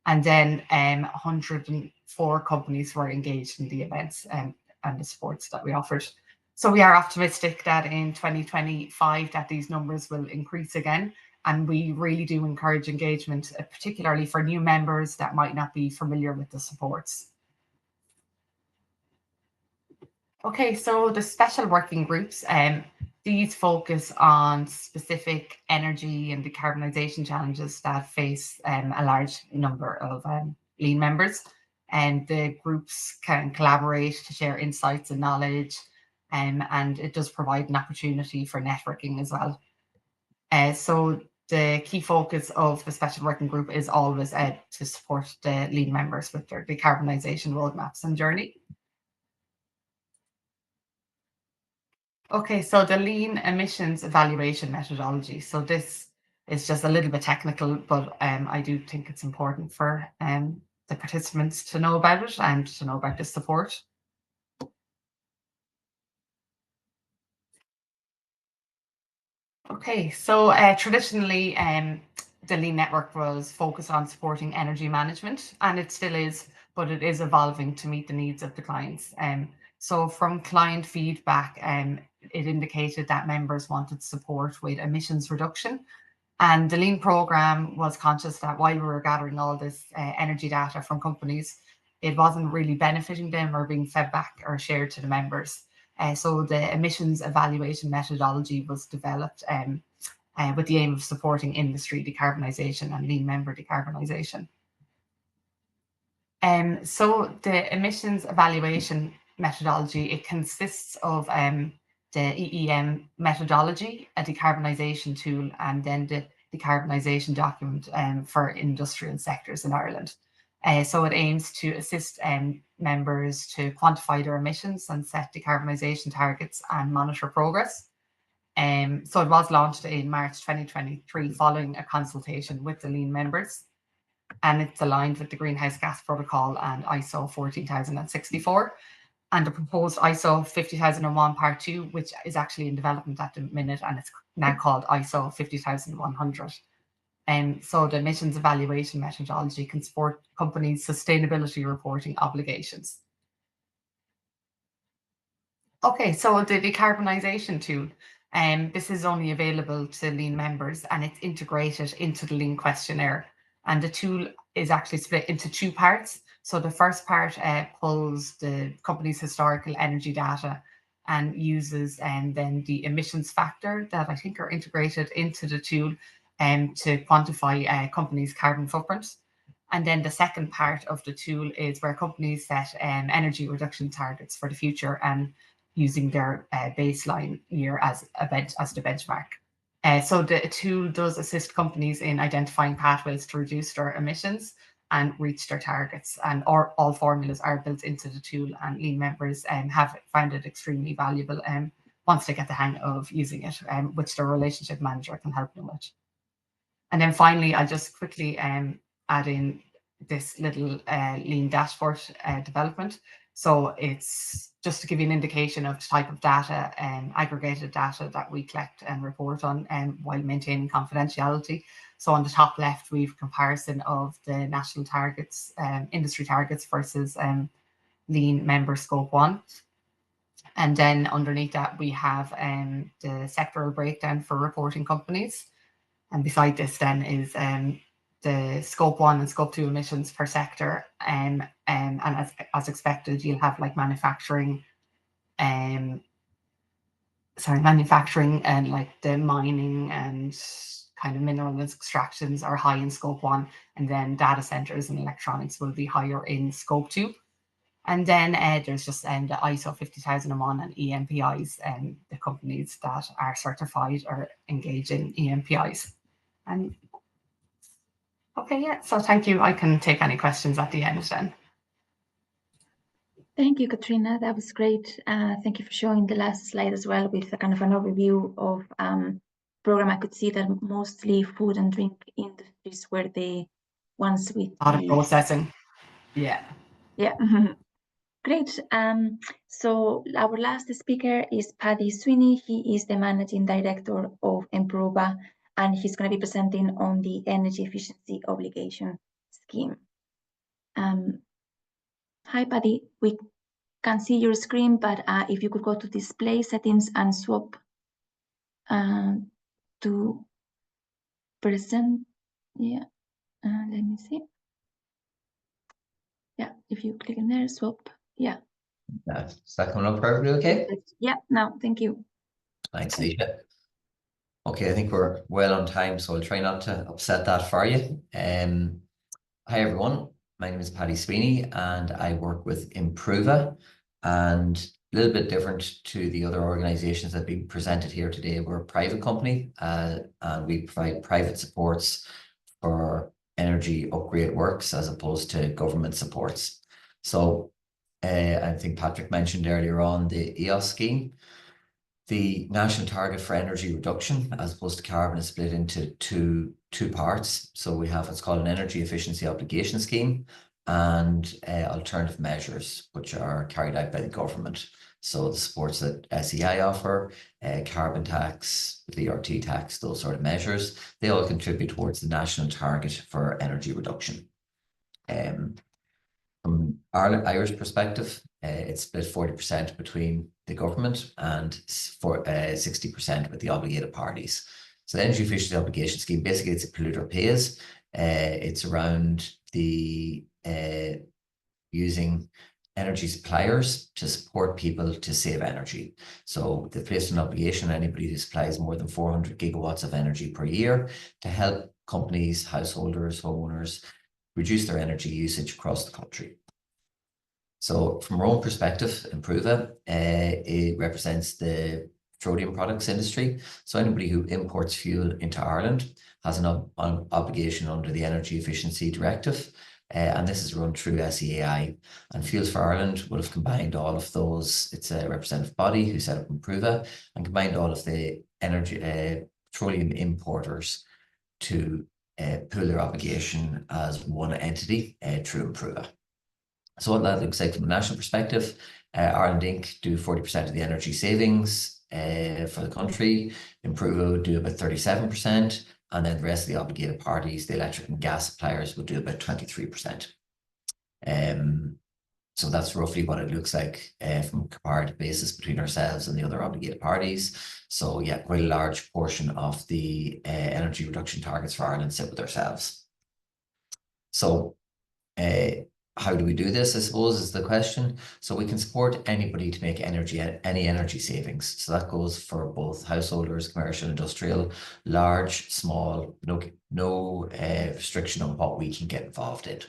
And then 104 companies were engaged in the events and the sports that we offered. So we are optimistic that in 2025 that these numbers will increase again. And we really do encourage engagement, particularly for new members that might not be familiar with the supports. Okay, so the special working groups, these focus on specific energy and decarbonisation challenges that face a large number of lean members. And the groups can collaborate to share insights and knowledge, and it does provide an opportunity for networking as well. So the key focus of the special working group is always to support the lean members with their decarbonisation roadmaps and journey. Okay, so the lean emissions evaluation methodology. So this is just a little bit technical, but I do think it's important for the participants to know about it and to know about the support. Okay, so traditionally, the Lean Network was focused on supporting energy management, and it still is, but it is evolving to meet the needs of the clients. So from client feedback, it indicated that members wanted support with emissions reduction. And the Lean program was conscious that while we were gathering all this energy data from companies, it wasn't really benefiting them or being fed back or shared to the members. So the emissions evaluation methodology was developed with the aim of supporting industry decarbonisation and lean member decarbonisation. So the emissions evaluation methodology, it consists of the EEM methodology, a decarbonisation tool, and then the decarbonisation document for industrial sectors in Ireland. So it aims to assist members to quantify their emissions and set decarbonisation targets and monitor progress. So it was launched in March 2023 following a consultation with the lean members, and it's aligned with the Greenhouse Gas Protocol and ISO 14064. And the proposed ISO 50001 Part 2, which is actually in development at the minute, and it's now called ISO 50100. So the emissions evaluation methodology can support companies' sustainability reporting obligations. Okay, so the decarbonisation tool, this is only available to lean members, and it's integrated into the lean questionnaire. And the tool is actually split into two parts. So the first part pulls the company's historical energy data and uses then the emissions factor that I think are integrated into the tool to quantify companies' carbon footprint. And then the second part of the tool is where companies set energy reduction targets for the future and using their baseline year as the benchmark. So the tool does assist companies in identifying pathways to reduce their emissions and reach their targets. And all formulas are built into the tool, and lean members have found it extremely valuable once they get the hang of using it, which their relationship manager can help them with. And then finally, I'll just quickly add in this little lean dashboard development. So it's just to give you an indication of the type of data and aggregated data that we collect and report on while maintaining confidentiality. So on the top left, we've comparison of the national targets, industry targets versus lean member scope 1. And then underneath that, we have the sectoral breakdown for reporting companies. And beside this then is the scope 1 and scope 2 emissions per sector. And as expected, you'll have like manufacturing and like the mining and kind of mineral extractions are high in scope 1. And then data centers and electronics will be higher in scope 2. And then there's just the ISO 50001 and EMPIs, and the companies that are certified or engage in EMPIs. And okay, yeah, so thank you. I can take any questions at the end then. Thank you, Katrina. That was great. Thank you for showing the last slide as well with a kind of an overview of program. I could see that mostly food and drink industries were the ones with a lot of processing. Yeah. Yeah. Great. So our last speaker is Paddy Sweeney. He is the Managing Director of Improva, and he's going to be presenting on the Energy Efficiency Obligation Scheme. Hi, Paddy. We can see your screen, but if you could go to Display Settings and swap to present. Yeah. Let me see. Yeah, if you click in there, swap. Yeah. Is that coming up perfectly okay? Yeah, no, thank you. Thanks, Alicia. Okay, I think we're well on time, so I'll try not to upset that for you. Hi, everyone. My name is Paddy Sweeney, and I work with Improva. And a little bit different to the other organizations that have been presented here today. We're a private company, and we provide private supports for energy upgrade works as opposed to government supports. So I think Patrick mentioned earlier on the EOS scheme. The national target for energy reduction, as opposed to carbon, is split into two parts. So we have what's called an energy efficiency obligation scheme and alternative measures, which are carried out by the government. So the supports that SEI offer, carbon tax, VRT tax, those sort of measures, they all contribute towards the national target for energy reduction. From Irish perspective, it's split 40% between the government and 60% with the obligated parties. So the energy efficiency obligation scheme, basically it's a polluter pays. It's around the using energy suppliers to support people to save energy. So they've placed an obligation on anybody who supplies more than 400 gigawatts of energy per year to help companies, householders, homeowners reduce their energy usage across the country. So from our own perspective, Improva, it represents the petroleum products industry. So anybody who imports fuel into Ireland has an obligation under the Energy Efficiency Directive. And this is run through SEAI. And Fuels for Ireland would have combined all of those. It's a representative body who set up Improva and combined all of the energy petroleum importers to pool their obligation as one entity through Improva. So what that looks like from a national perspective, Ireland Inc. do 40% of the energy savings for the country. Improva would do about 37%, and then the rest of the obligated parties, the electric and gas suppliers, would do about 23%. So that's roughly what it looks like from a comparative basis between ourselves and the other obligated parties. So yeah, quite a large portion of the energy reduction targets for Ireland sit with ourselves. So how do we do this, I suppose, is the question. So we can support anybody to make any energy savings. So that goes for both householders, commercial, industrial, large, small, no restriction on what we can get involved in.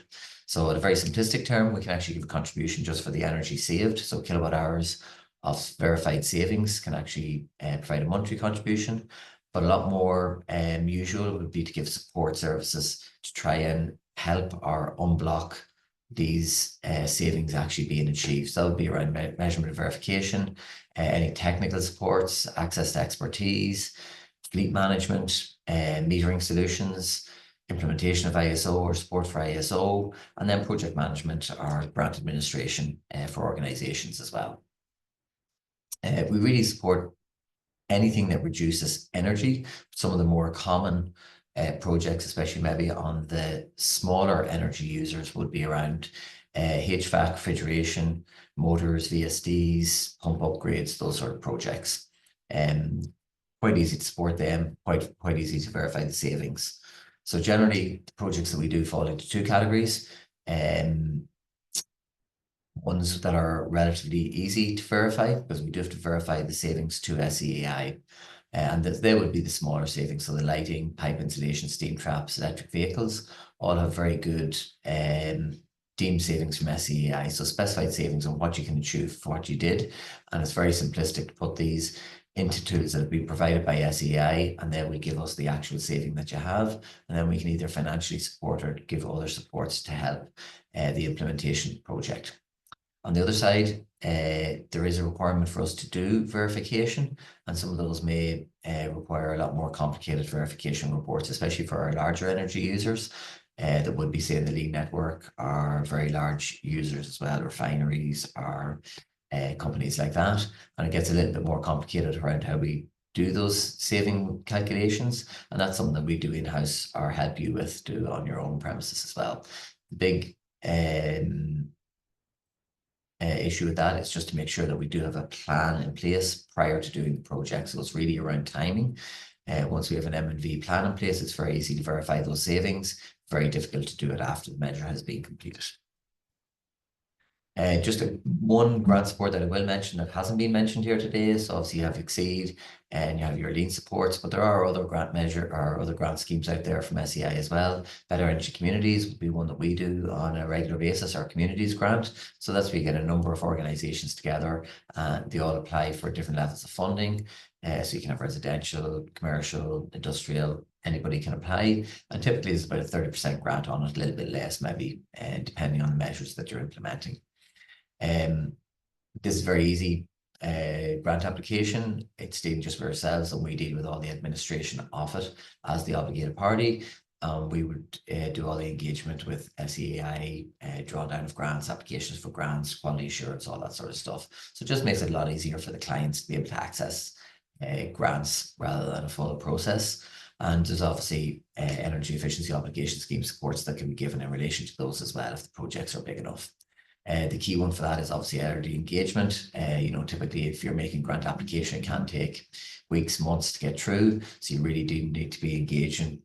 So in a very simplistic term, we can actually give a contribution just for the energy saved. So kilowatt hours of verified savings can actually provide a monthly contribution. But a lot more usual would be to give support services to try and help or unblock these savings actually being achieved. So that would be around measurement and verification, any technical supports, access to expertise, fleet management, metering solutions, implementation of ISO or support for ISO, and then project management or grant administration for organizations as well. We really support anything that reduces energy. Some of the more common projects, especially maybe on the smaller energy users, would be around HVAC, refrigeration, motors, VSDs, pump upgrades, those sort of projects. Quite easy to support them, quite easy to verify the savings. So generally, the projects that we do fall into two categories. Ones that are relatively easy to verify, because we do have to verify the savings to SEAI. And they would be the smaller savings. So the lighting, pipe insulation, steam traps, electric vehicles, all have very good deemed savings from SEAI. So specified savings on what you can achieve for what you did. And it's very simplistic to put these into tools that have been provided by SEAI, and then we give us the actual saving that you have. And then we can either financially support or give other supports to help the implementation project. On the other side, there is a requirement for us to do verification, and some of those may require a lot more complicated verification reports, especially for our larger energy users. that would be, say, in the lean network are very large users as well, refineries or companies like that. And it gets a little bit more complicated around how we do those saving calculations. And that's something that we do in-house or help you with do on your own premises as well. The big issue with that is just to make sure that we do have a plan in place prior to doing the project. So it's really around timing. Once we have an M&V plan in place, it's very easy to verify those savings. Very difficult to do it after the measure has been completed. Just one grant support that I will mention that hasn't been mentioned here today. So obviously you have Exceed and you have your lean supports, but there are other grant measure or other grant schemes out there from SEI as well. Better Energy Communities would be one that we do on a regular basis, our communities grant. So that's where you get a number of organizations together and they all apply for different levels of funding. So you can have residential, commercial, industrial, anybody can apply. And typically it's about a 30% grant on it, a little bit less maybe, depending on the measures that you're implementing. This is very easy grant application. It's dealing just with ourselves and we deal with all the administration of it as the obligated party. We would do all the engagement with SEI, drawdown of grants, applications for grants, quality assurance, all that sort of stuff. So it just makes it a lot easier for the clients to be able to access grants rather than a full process. And there's obviously energy efficiency obligation scheme supports that can be given in relation to those as well if the projects are big enough. The key one for that is obviously early engagement. Typically if you're making grant application, it can take weeks, months to get through. So you really do need to be engaging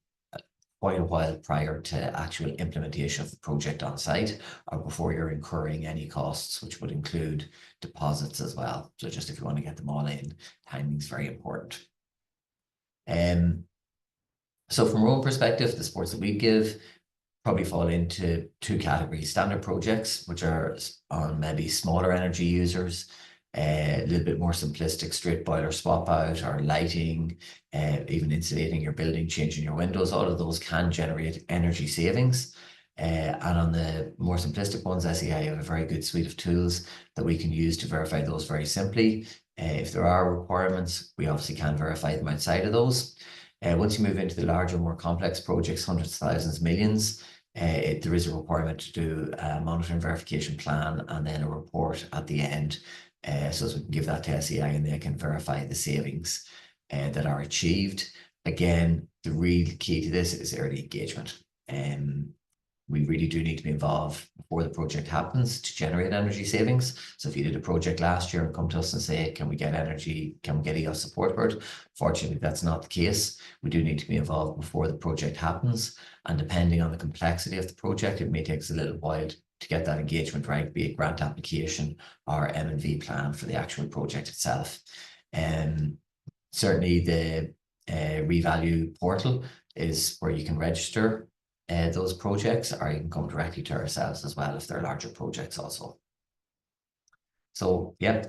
quite a while prior to actual implementation of the project on site or before you're incurring any costs, which would include deposits as well. So just if you want to get them all in, timing is very important. So from our own perspective, the supports that we give probably fall into two categories: standard projects, which are on maybe smaller energy users, a little bit more simplistic, straight boiler swap out or lighting, even insulating your building, changing your windows. All of those can generate energy savings. And on the more simplistic ones, SEI have a very good suite of tools that we can use to verify those very simply. If there are requirements, we obviously can verify them outside of those. Once you move into the larger, more complex projects, hundreds of thousands, millions, there is a requirement to do a monitoring verification plan and then a report at the end. So we can give that to SEI and they can verify the savings that are achieved. Again, the real key to this is early engagement. We really do need to be involved before the project happens to generate energy savings. So if you did a project last year and come to us and say, can we get EOS support for it? Fortunately, that's not the case. We do need to be involved before the project happens. And depending on the complexity of the project, it may take us a little while to get that engagement right, be it grant application or M&V plan for the actual project itself. Certainly the REEValue portal is where you can register those projects, or you can come directly to ourselves as well if they're larger projects also. So yeah,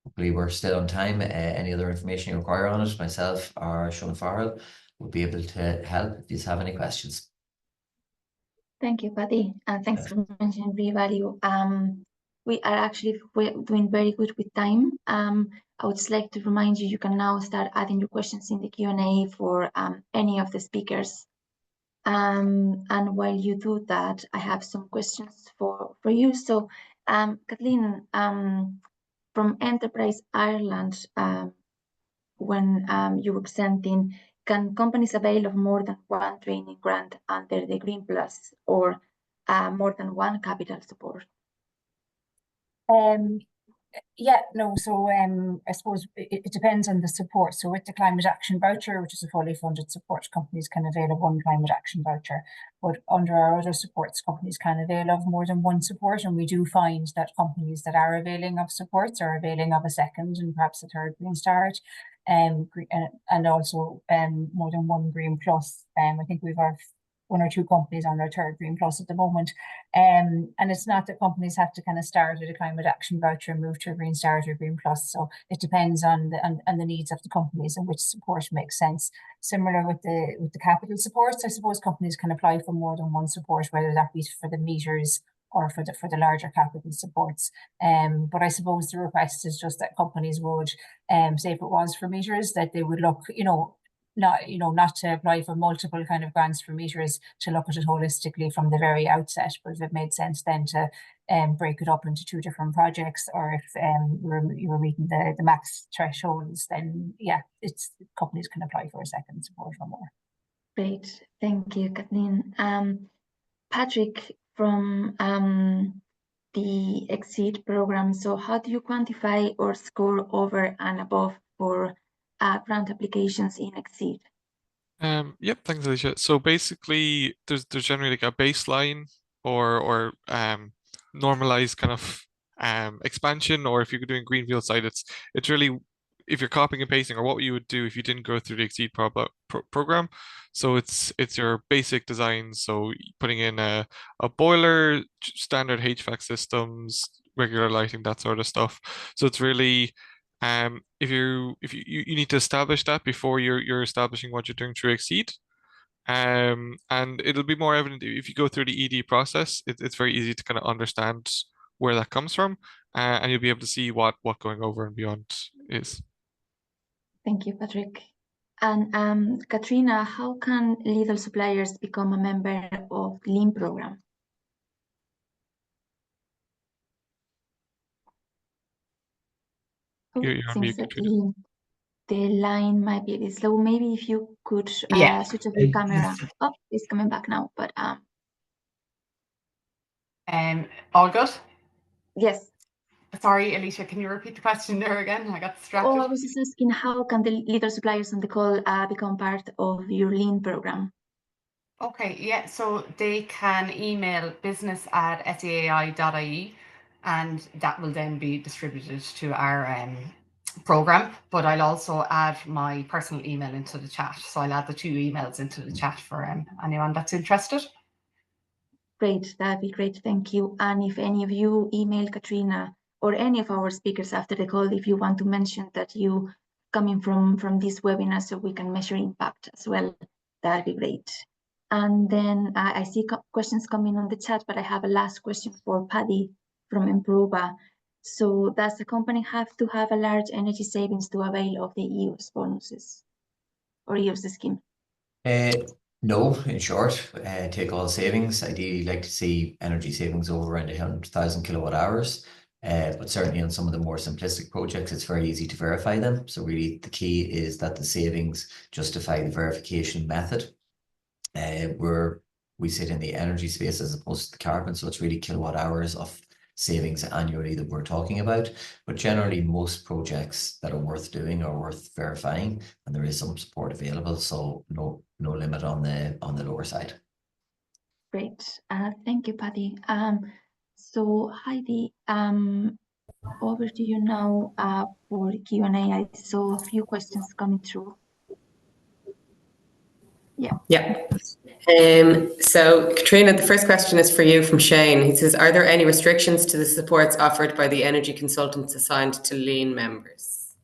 hopefully we're still on time. Any other information you require on it, myself or Sean Farrell will be able to help if you have any questions. Thank you, Paddy, and thanks for mentioning REEValue. We are actually doing very good with time. I would just like to remind you, you can now start adding your questions in the Q&A for any of the speakers. And while you do that, I have some questions for you. So, Kathleen, from Enterprise Ireland, when you were presenting, can companies avail of more than one training grant under the Green Plus or more than one capital support? Yeah, no, so I suppose it depends on the support. So with the Climate Action Voucher, which is a fully funded support, companies can avail of one Climate Action Voucher. But under our other supports, companies can avail of more than one support. And we do find that companies that are availing of supports are availing of a second and perhaps a third Green Start, and also more than one Green Plus. I think we've our one or two companies on their third Green Plus at the moment. And it's not that companies have to kind of start with a Climate Action Voucher and move to a Green Start or Green Plus. So it depends on the needs of the companies and which support makes sense. Similar with the capital supports, I suppose companies can apply for more than one support, whether that be for the meters or for the larger capital supports. But I suppose the request is just that companies would, say if it was for meters, that they would look, not to apply for multiple kind of grants for meters, to look at it holistically from the very outset. But if it made sense then to break it up into 2 different projects, or if you were meeting the max thresholds, then yeah, companies can apply for a second support or more. Great, thank you, Kathleen. Patrick, from the Exceed program, so how do you quantify or score over and above for grant applications in Exceed? Yep, thanks, Alicia. So basically, there's generally like a baseline or normalized kind of expansion, or if you're doing greenfield site, it's really if you're copying and pasting, or what you would do if you didn't go through the Exceed program. So it's your basic designs. So putting in a boiler, standard HVAC systems, regular lighting, that sort of stuff. So it's really if you need to establish that before you're establishing what you're doing through Exceed. And it'll be more evident if you go through the ED process. It's very easy to kind of understand where that comes from, and you'll be able to see what going over and beyond is. Thank you, Patrick. And Katrina, how can Lidl suppliers become a member of the Lean program? You're on mute, Seems that Katrina. the line might be a bit slow. Maybe if you could switch off your camera. Oh, it's coming back now, but all good? yes. Sorry, Alicia, can you repeat the question there again? I got distracted. Oh, I was just asking, how can the Lidl suppliers on the call become part of your Lean program? Okay, yeah, so they can email business@seai.ie, and that will then be distributed to our program. But I'll also add my personal email into the chat. So I'll add the 2 emails into the chat for anyone that's interested. Great, that'd be great, thank you. And if any of you email Katrina or any of our speakers after the call, if you want to mention that you coming from this webinar so we can measure impact as well, that'd be great. And then I see questions coming on the chat, but I have a last question for Paddy from Improva. So does the company have to have a large energy savings to avail of the EOS bonuses or EOS scheme? No, in short, take all savings. Ideally, like to see energy savings over around 100,000 kilowatt hours. But certainly on some of the more simplistic projects, it's very easy to verify them. So really the key is that the savings justify the verification method. We sit in the energy space as opposed to the carbon, so it's really kilowatt hours of savings annually that we're talking about. But generally, most projects that are worth doing are worth verifying, and there is some support available. So no limit on the lower side. Great, thank you, Paddy. So Heidi, over to you now for Q&A. I saw a few questions coming through. Yeah. So Katrina, the first question is for you from Shane. He says, are there any restrictions to the supports offered by the energy consultants assigned to Lean members?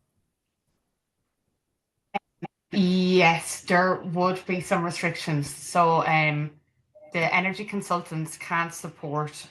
Yes, there would be some restrictions. So the energy consultants can't support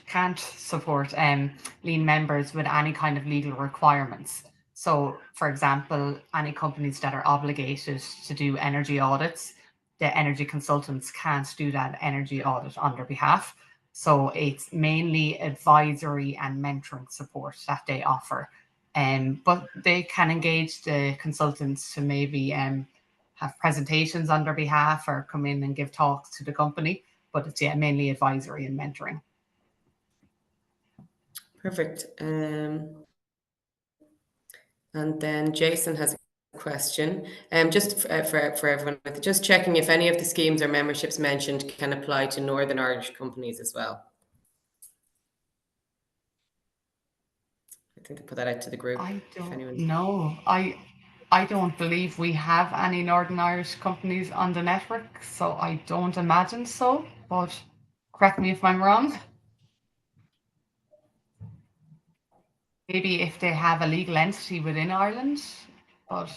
Lean members with any kind of legal requirements. So, for example, any companies that are obligated to do energy audits, the energy consultants can't do that energy audit on their behalf. So it's mainly advisory and mentoring support that they offer. But they can engage the consultants to maybe have presentations on their behalf or come in and give talks to the company. But it's mainly advisory and mentoring. Perfect. And then Jason has a question. Just for everyone, just checking if any of the schemes or memberships mentioned can apply to Northern Irish companies as well. I think I put that out to the group. I don't know. I don't believe we have any Northern Irish companies on the network, so I don't imagine so, but correct me if I'm wrong. Maybe if they have a legal entity within Ireland, but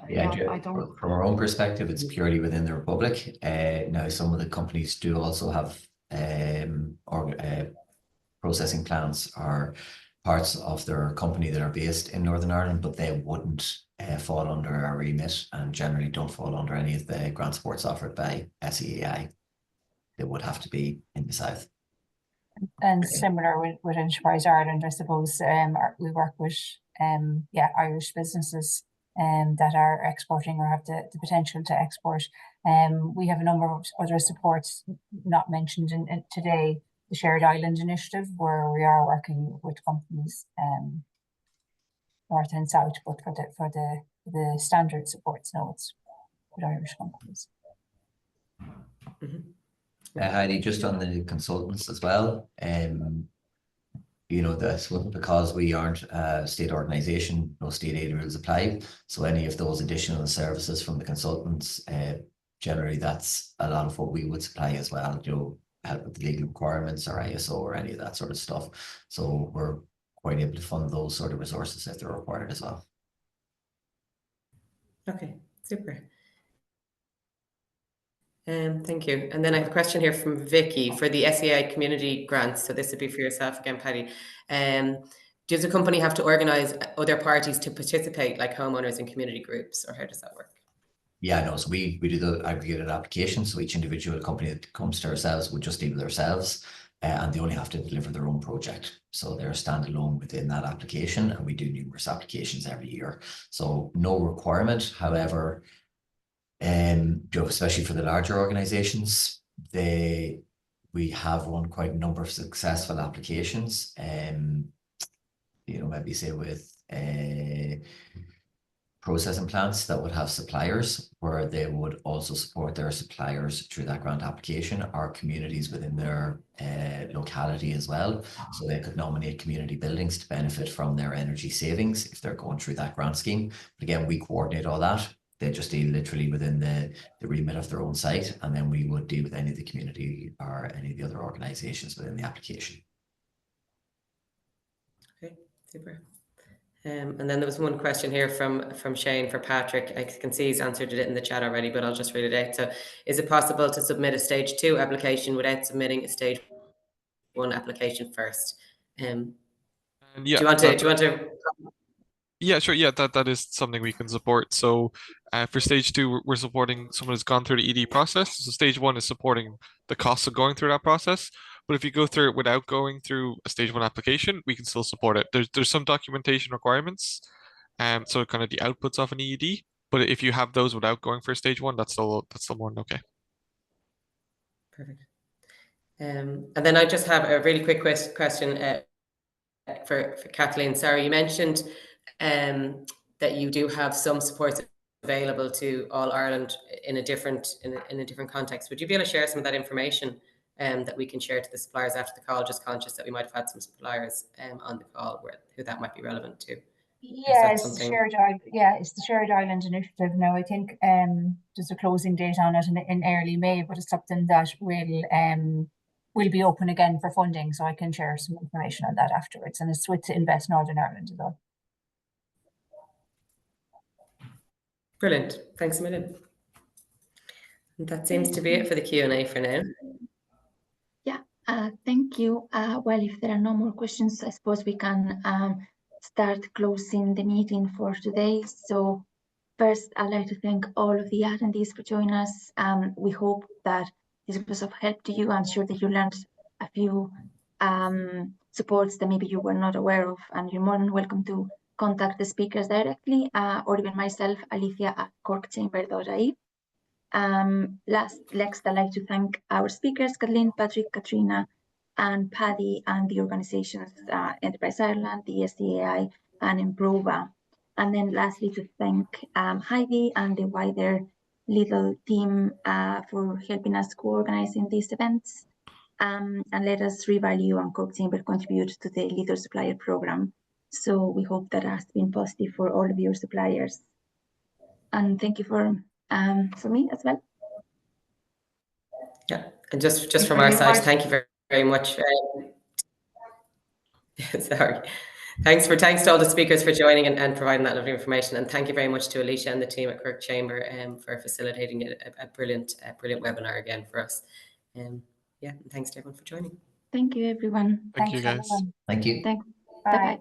Yeah, I don't. From our own perspective, it's purely within the Republic. Now, some of the companies do also have processing plants or parts of their company that are based in Northern Ireland, but they wouldn't fall under our remit and generally don't fall under any of the grant supports offered by SEAI. They would have to be in the south. And similar with Enterprise Ireland, I suppose, we work with Irish businesses that are exporting or have the potential to export. We have a number of other supports not mentioned in today, the Shared Island Initiative, where we are working with companies north and south, but for the standard supports, no, it's with Irish companies. Heidi, just on the consultants as well, you know, that's because we aren't a state organisation, no state aid rules apply. So any of those additional services from the consultants, generally that's a lot of what we would supply as well, you know, help with the legal requirements or ISO or any of that sort of stuff. So we're quite able to fund those sort of resources if they're required as well. Okay, super. Thank you. And then I have a question here from Vicky for the SEI community grants. So this would be for yourself again, Paddy. Does the company have to organise other parties to participate, like homeowners and community groups, or how does that work? Yeah, no, so we do the aggregated application. So each individual company that comes to ourselves would just deal with ourselves, and they only have to deliver their own project. So they're standalone within that application, and we do numerous applications every year. So no requirement. However, especially for the larger organizations, we have run quite a number of successful applications. You know, maybe say with processing plants that would have suppliers where they would also support their suppliers through that grant application, or communities within their locality as well. So they could nominate community buildings to benefit from their energy savings if they're going through that grant scheme. But again, we coordinate all that. They just deal literally within the remit of their own site, and then we would deal with any of the community or any of the other organisations within the application. Okay, super. And then there was one question here from Shane for Patrick. I can see he's answered it in the chat already, but I'll just read it out. So, is it possible to submit a stage 2 application without submitting a stage 1 application first? Yeah, do you want to? Yeah, sure. Yeah, that is something we can support. So for stage 2, we're supporting someone who's gone through the ED process. So stage 1 is supporting the costs of going through that process. But if you go through it without going through a stage 1 application, we can still support it. There's some documentation requirements, so kind of the outputs of an EED. But if you have those without going for stage 1, that's still more than okay. Perfect. And then I just have a really quick question for Kathleen. Sorry, you mentioned that you do have some supports available to All Ireland in a different context. Would you be able to share some of that information that we can share to the suppliers after the call? Just conscious that we might have had some suppliers on the call who that might be relevant to. Yeah, it's the Shared Island Initiative. Now I think there's a closing date on it in early May, but it's something that will be open again for funding, so I can share some information on that afterwards. And it's with Invest Northern Ireland as well. Brilliant. Thanks a million. And that seems to be it for the Q&A for now. Yeah, thank you. Well, if there are no more questions, I suppose we can start closing the meeting for today. So first, I'd like to thank all of the attendees for joining us. We hope that this was of help to you. I'm sure that you learned a few supports that maybe you were not aware of, and you're more than welcome to contact the speakers directly, or even myself, alicia@corkchamber.ie. Next, I'd like to thank our speakers, Kathleen, Patrick, Katrina, and Paddy, and the organizations Enterprise Ireland, the SEAI, and Improva. And then lastly, to thank Heidi and the wider Lidl team for helping us co-organizing these events. And let us REEValue and Cork Chamber contribute to the Lidl supplier program. So we hope that has been positive for all of your suppliers. And thank you for me as well. Yeah, and just from our side, thank you very much. Sorry. Thanks to all the speakers for joining and providing that lovely information. And thank you very much to Alicia and the team at Cork Chamber for facilitating a brilliant webinar again for us. Yeah, and thanks to everyone for joining. Thank you, everyone. Thank you, guys. Thank you. Thanks. Bye-bye.